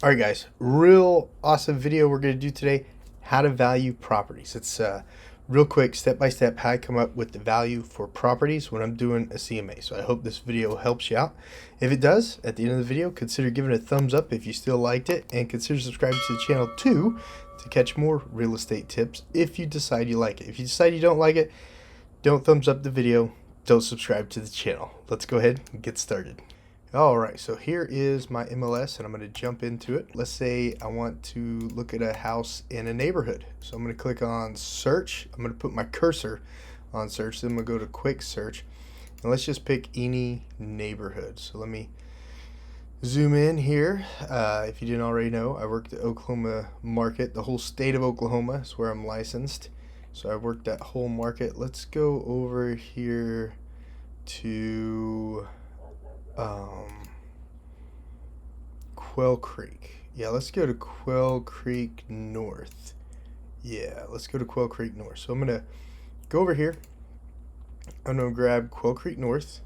All right, guys, real awesome video we're going to do today, how to value properties. It's real quick, step-by-step, how I come up with the value for properties when I'm doing a CMA. So I hope this video helps you out. If it does, at the end of the video, consider giving it a thumbs up if you still liked it, and consider subscribing to the channel too to catch more real estate tips if you decide you like it. If you decide you don't like it, don't thumbs up the video, don't subscribe to the channel. Let's go ahead and get started. Alright, so here is my MLS and I'm going to jump into it. Let's say I want to look at a house in a neighborhood. So I'm going to click on search. I'm going to put my cursor on search. Then I'm going to go to quick search. And let's just pick any neighborhood. So let me zoom in here. If you didn't already know, I work the Oklahoma market. The whole state of Oklahoma is where I'm licensed. So I worked that whole market. Let's go over here to Quail Creek. Yeah, let's go to Quail Creek North. Yeah, let's go to Quail Creek North. So I'm gonna go over here. I'm gonna grab Quail Creek North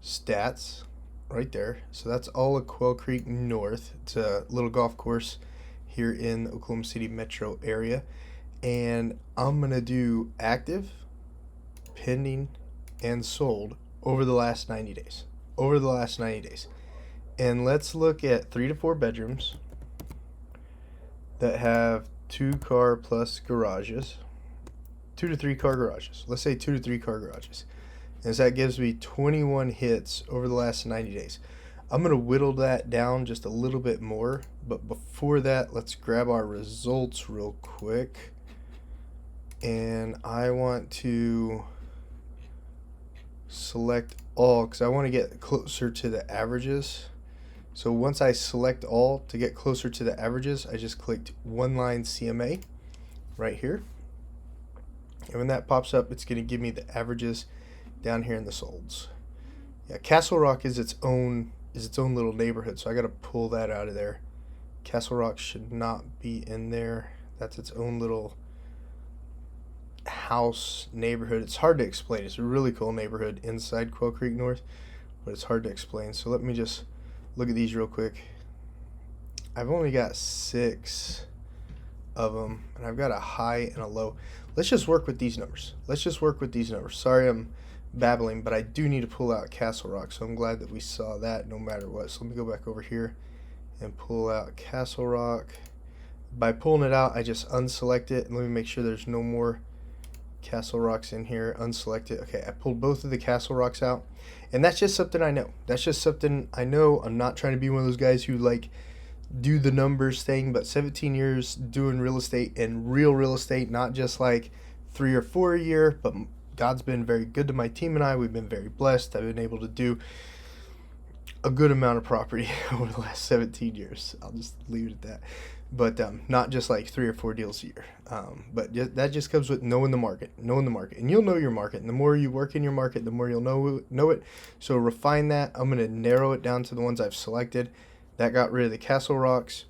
stats right there. So that's all of Quail Creek North. It's a little golf course here in the Oklahoma City metro area. And I'm gonna do active, pending, and sold over the last 90 days. And let's look at 3 to 4 bedrooms that have 2-car plus garages. 2 to 3 car garages. Let's say 2 to 3 car garages. And so that gives me 21 hits over the last 90 days. I'm going to whittle that down just a little bit more. But before that, let's grab our results real quick. And I want to select all because I want to get closer to the averages. So once I select all to get closer to the averages, I just clicked one line CMA right here. And when that pops up, it's going to give me the averages down here in the solds. Yeah, Castle Rock is its own little neighborhood, so I got to pull that out of there. Castle Rock should not be in there. That's its own little house neighborhood. It's hard to explain. It's a really cool neighborhood inside Quail Creek North, but it's hard to explain. So let me just look at these real quick. I've only got 6 of them, and I've got a high and a low. Let's just work with these numbers. Sorry I'm babbling, but I do need to pull out Castle Rock, so I'm glad that we saw that no matter what. So let me go back over here and pull out Castle Rock. By pulling it out, I just unselect it, and let me make sure there's no more Castle Rocks in here. Unselect it. Okay, I pulled both of the Castle Rocks out, and that's just something I know. I'm not trying to be one of those guys who like do the numbers thing, but 17 years doing real estate and real estate, not just like 3 or 4 a year, but God's been very good to my team and I. We've been very blessed. I've been able to do a good amount of property over the last 17 years. I'll just leave it at that. But not just like 3 or 4 deals a year. But that just comes with knowing the market, and you'll know your market. And the more you work in your market, the more you'll know it. So refine that. I'm gonna narrow it down to the ones I've selected. That got rid of the Castle Rocks,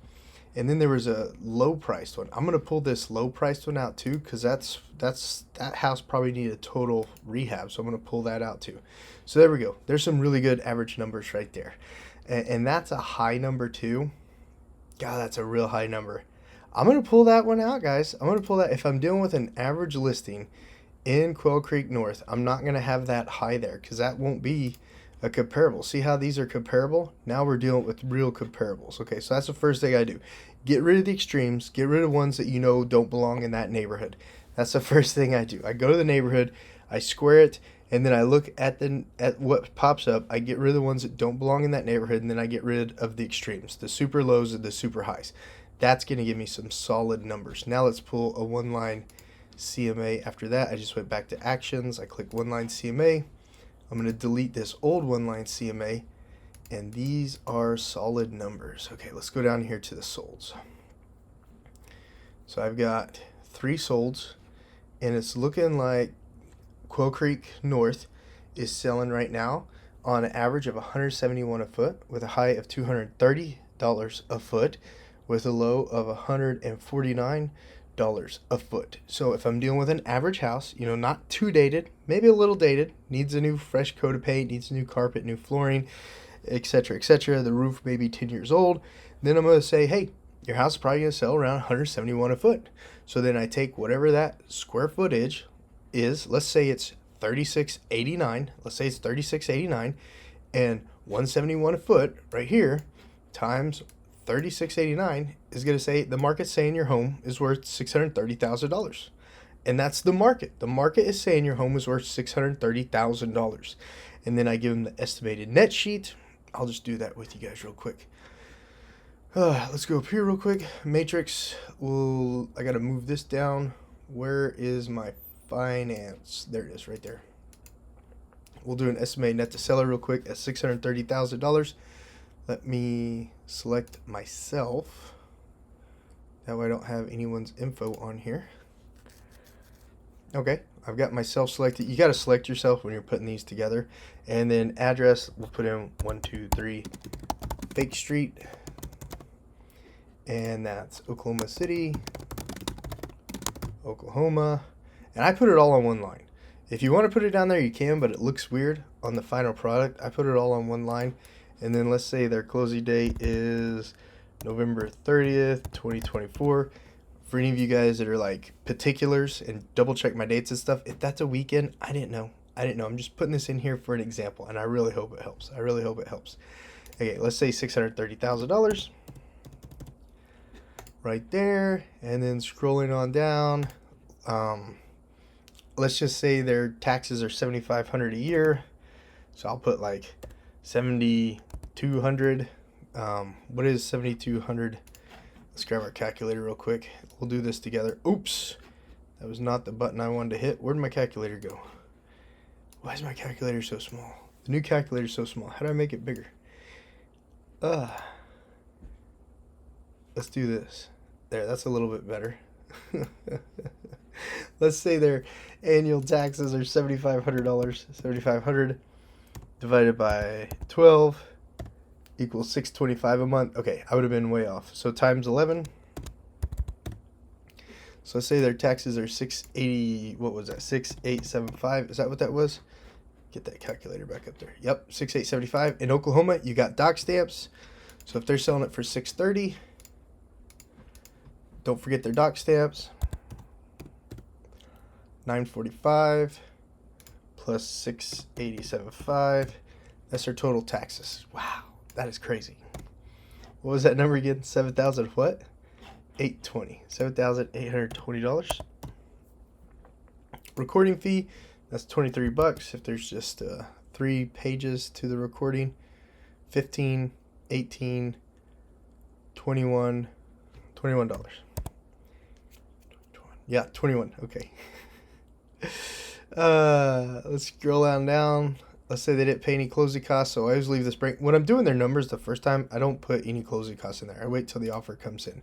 and then there was a low priced one. I'm gonna pull this low priced one out too, because that house probably needed a total rehab. So I'm gonna pull that out too. So there we go. There's some really good average numbers right there, and that's a high number too. God, that's a real high number. I'm going to pull that one out, guys. I'm going to pull that. If I'm dealing with an average listing in Quail Creek North, I'm not going to have that high there because that won't be a comparable. See how these are comparable? Now we're dealing with real comparables. Okay, so that's the first thing I do. Get rid of the extremes. Get rid of ones that you know don't belong in that neighborhood. That's the first thing I do. I go to the neighborhood, I square it, and then I look at what pops up. I get rid of the ones that don't belong in that neighborhood, and then I get rid of the extremes, the super lows and the super highs. That's going to give me some solid numbers. Now let's pull a one-line CMA. After that, I just went back to actions. I click one-line CMA. I'm going to delete this old one-line CMA, and these are solid numbers. Okay, let's go down here to the solds. So I've got 3 solds, and it's looking like Quail Creek North is selling right now on an average of $171 a foot, with a high of $230 a foot, with a low of $149 a foot. So if I'm dealing with an average house, not too dated, maybe a little dated, needs a new fresh coat of paint, needs a new carpet, new flooring, etc., etc. The roof may be 10 years old. Then I'm going to say, hey, your house is probably going to sell around 171 a foot. So then I take whatever that square footage is. Let's say it's 3689. Let's say it's 3689, and 171 a foot right here times 3689 is going to say the market's saying your home is worth $630,000. And that's the market. The market is saying your home is worth $630,000. And then I give them the estimated net sheet. I'll just do that with you guys real quick. Let's go up here real quick. Matrix. I got to move this down. Where is my finance? There it is, right there. We'll do an estimated net to seller real quick at $630,000. Let me select myself. That way I don't have anyone's info on here. Okay, I've got myself selected. You got to select yourself when you're putting these together. And then address, we'll put in 123 Fake Street. And that's Oklahoma City, Oklahoma. And I put it all on one line. If you want to put it down there, you can, but it looks weird on the final product. I put it all on one line. And then let's say their closing date is November 30th, 2024. For any of you guys that are like particulars and double check my dates and stuff, if that's a weekend, I didn't know. I'm just putting this in here for an example, and I really hope it helps. Okay, let's say $630,000 right there, and then scrolling on down. Let's just say their taxes are $7,500 a year, so I'll put like $7,200. What is $7,200? Let's grab our calculator real quick. We'll do this together. Oops, that was not the button I wanted to hit. Where'd my calculator go? Why is my calculator so small? The new calculator is so small. How do I make it bigger? Let's do this. There, that's a little bit better. Let's say their annual taxes are $7,500. 7,500 divided by 12 equals $625 a month. Okay, I would have been way off. So times 11. So let's say their taxes are 680. What was that? 6,875. Is that what that was? Get that calculator back up there. Yep, 6,875. In Oklahoma, you got dock stamps. So if they're selling it for $630, don't forget their dock stamps. $945 plus $687.5. That's their total taxes. Wow, that is crazy. What was that number again? 7,000 what? 820. $7,820. Recording fee, that's $23 if there's just 3 pages to the recording. 15, 18, 21, $21. Yeah, 21. Okay. Let's scroll down. Let's say they didn't pay any closing costs, so I always leave this break. When I'm doing their numbers the first time, I don't put any closing costs in there. I wait till the offer comes in.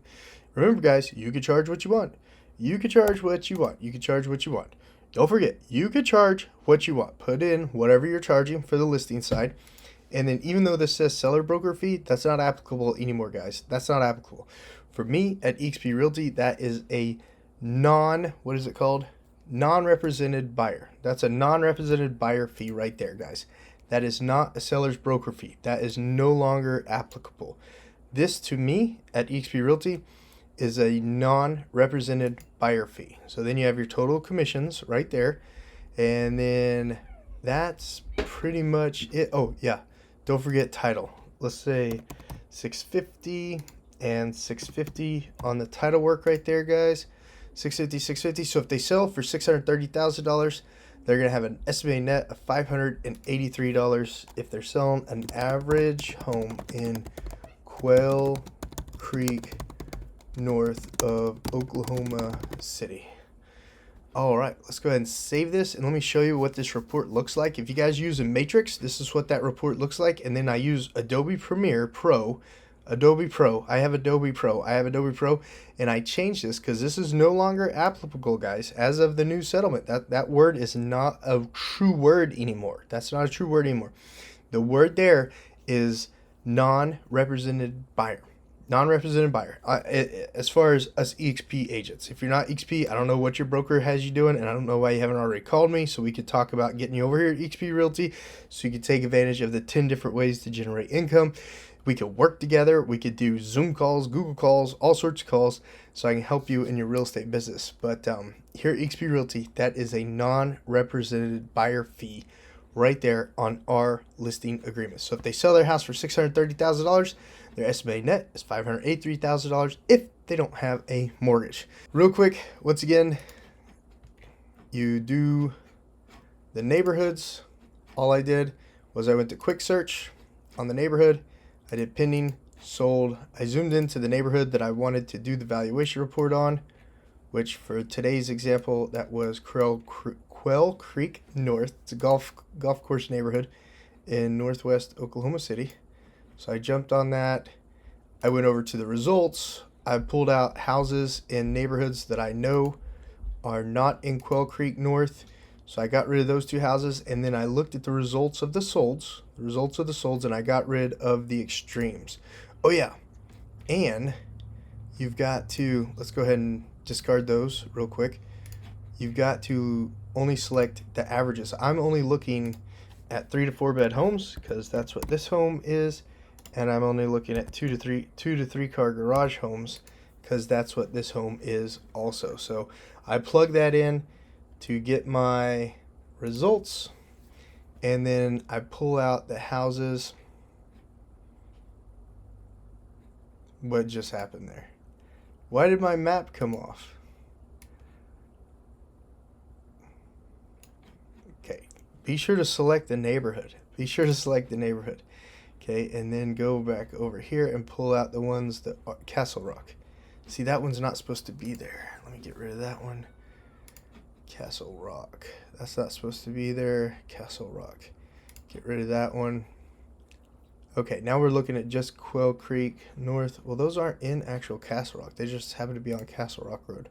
Remember, guys, you can charge what you want. You can charge what you want. You can charge what you want. Don't forget, you can charge what you want. Put in whatever you're charging for the listing side. And then even though this says seller broker fee, that's not applicable anymore, guys. That's not applicable. For me at eXp Realty, that is a what is it called? Non-represented buyer. That's a non-represented buyer fee right there, guys. That is not a seller's broker fee. That is no longer applicable. This, to me, at eXp Realty, is a non-represented buyer fee. So then you have your total commissions right there. And then that's pretty much it. Oh, yeah. Don't forget title. Let's say $650 and $650 on the title work right there, guys. $650. So if they sell for $630,000, they're going to have an estimated net of $583 if they're selling an average home in Quail Creek, north of Oklahoma City. All right, let's go ahead and save this, and let me show you what this report looks like. If you guys use a matrix, this is what that report looks like. And then I use Adobe Premiere Pro. I have Adobe Pro, and I changed this because this is no longer applicable, guys, as of the new settlement. That word is not a true word anymore. That's not a true word anymore. The word there is non-represented buyer. non-represented buyer. As far as us EXP agents, if you're not EXP, I don't know what your broker has you doing, and I don't know why you haven't already called me, so we could talk about getting you over here at EXP Realty so you could take advantage of the 10 different ways to generate income. We could work together. We could do Zoom calls, Google calls, all sorts of calls, so I can help you in your real estate business. But here at EXP Realty, that is a non-represented buyer fee right there on our listing agreement. So if they sell their house for $630,000, their estimated net is $583,000 if they don't have a mortgage. Real quick, once again, you do the neighborhoods. All I did was I went to quick search on the neighborhood. I did pending, sold. I zoomed into the neighborhood that I wanted to do the valuation report on, which for today's example, that was Quail Creek North. It's a golf course neighborhood in northwest Oklahoma City. So I jumped on that. I went over to the results. I pulled out houses in neighborhoods that I know are not in Quail Creek North. So I got rid of those two houses, and then I looked at the results of the solds, and I got rid of the extremes. Oh yeah, and you've got to, let's go ahead and discard those real quick. You've got to only select the averages. I'm only looking at 3 to 4 bed homes because that's what this home is, and I'm only looking at 2 to 3 car garage homes because that's what this home is also. So I plug that in to get my results, and then I pull out the houses. What just happened there? Why did my map come off? Okay, be sure to select the neighborhood. Okay, and then go back over here and pull out the ones that are Castle Rock. See, that one's not supposed to be there. Let me get rid of that one. Castle Rock. That's not supposed to be there. Castle Rock. Get rid of that one. Okay, now we're looking at just Quail Creek North. Well, those aren't in actual Castle Rock. They just happen to be on Castle Rock Road.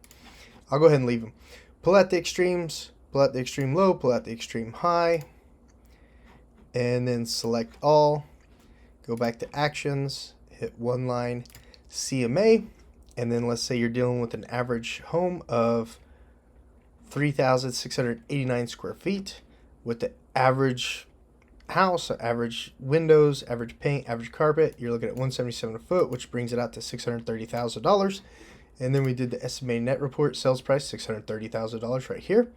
I'll go ahead and leave them. Pull out the extremes. Pull out the extreme low. Pull out the extreme high. And then select all. Go back to actions. Hit one line CMA. And then let's say you're dealing with an average home of 3,689 square feet with the average house, average windows, average paint, average carpet. You're looking at $177 a foot, which brings it out to $630,000. And then we did the estimated net report, sales price $630,000 right here,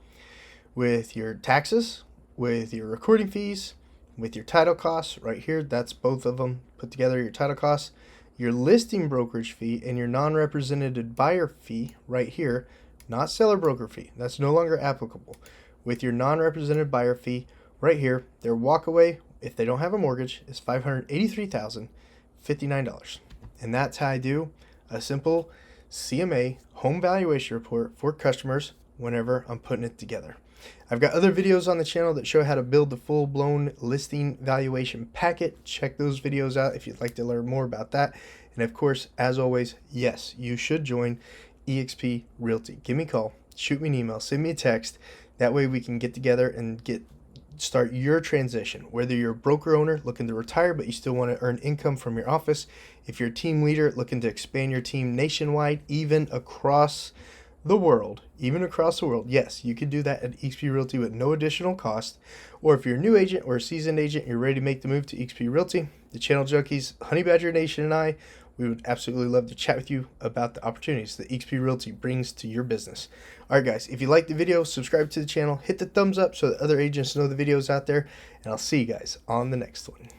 with your taxes, with your recording fees, with your title costs right here. That's both of them put together, your title costs, your listing brokerage fee, and your non-represented buyer fee right here. Not seller broker fee. That's no longer applicable. With your non-represented buyer fee right here, their walkaway, if they don't have a mortgage, is $583,059. And that's how I do a simple CMA home valuation report for customers whenever I'm putting it together. I've got other videos on the channel that show how to build the full-blown listing valuation packet. Check those videos out if you'd like to learn more about that. And of course, as always, yes, you should join EXP Realty. Give me a call, shoot me an email, send me a text. That way we can get together and start your transition. Whether you're a broker owner looking to retire but you still want to earn income from your office, if you're a team leader looking to expand your team nationwide, even across the world, yes, you can do that at EXP Realty with no additional cost. Or if you're a new agent or a seasoned agent, you're ready to make the move to EXP Realty, the Channel Junkies, Honey Badger Nation, and I, we would absolutely love to chat with you about the opportunities that EXP Realty brings to your business. All right, guys, if you like the video, subscribe to the channel, hit the thumbs up so that other agents know the video's out there, and I'll see you guys on the next one.